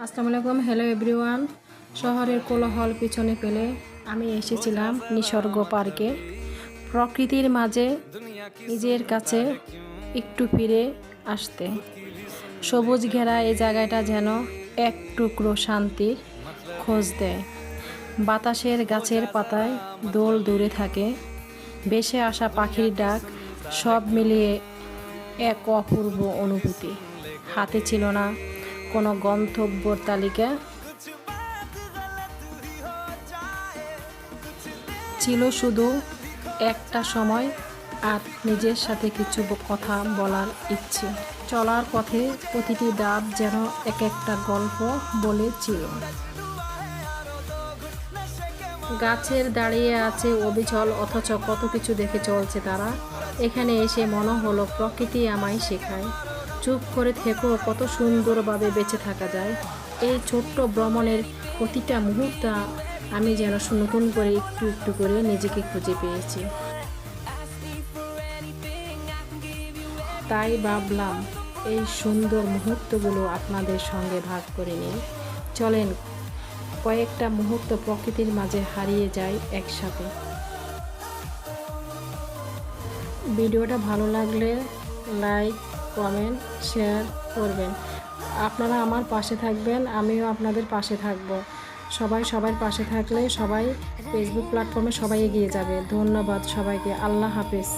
আসসালামু আলাইকুম। Hello everyone. শহরের কোলাহল পিছনে ফেলে আমি এসেছিলাম নিসর্গ পার্কে। প্রকৃতির মাঝে নিজের কাছে একটু ফিরে আসতে। সবুজ ঘেরা এই জায়গাটা যেন এক টুকরো শান্তির খোঁজ দেয়। বাতাসের গাছের পাতায় দোল দূরে থাকে, ভেসে আসা পাখির ডাক, সব মিলিয়ে এক অপূর্ব অনুভূতি। হাতে ছিল না কোনো গন্তব্যর তালিকা, ছিল শুধু একটা সময় আর নিজের সাথে কিছু কথা বলার ইচ্ছে। চলার পথে প্রতিটি ধাপ যেন এক একটা গল্প বলেছিল। গাছের দাঁড়িয়ে আছে অবিচল, অথচ কত কিছু দেখে চলছে তারা। এখানে এসে মনে হলো প্রকৃতি আমায় শেখায়, চুপ করে থেকেও কত সুন্দরভাবে বেঁচে থাকা যায়। এই ছোট্ট ভ্রমণের প্রতিটা মুহূর্ত আমি যেন নতুন করে একটু একটু করে নিজেকে খুঁজে পেয়েছি। তাই ভাবলাম এই সুন্দর মুহূর্তগুলো আপনাদের সঙ্গে ভাগ করে নিই। চলেন কয়েকটা মুহূর্ত প্রকৃতির মাঝে হারিয়ে যাই একসাথে। ভিডিওটা ভালো লাগলে লাইক, কমেন্ট, শেয়ার করবেন। আপনারা আমার পাশে থাকবেন, আমিও আপনাদের পাশে থাকব। সবার পাশে থাকলে সবাই ফেসবুক প্ল্যাটফর্মে সবাই এগিয়ে যাবে। ধন্যবাদ সবাইকে। আল্লাহ হাফেজ।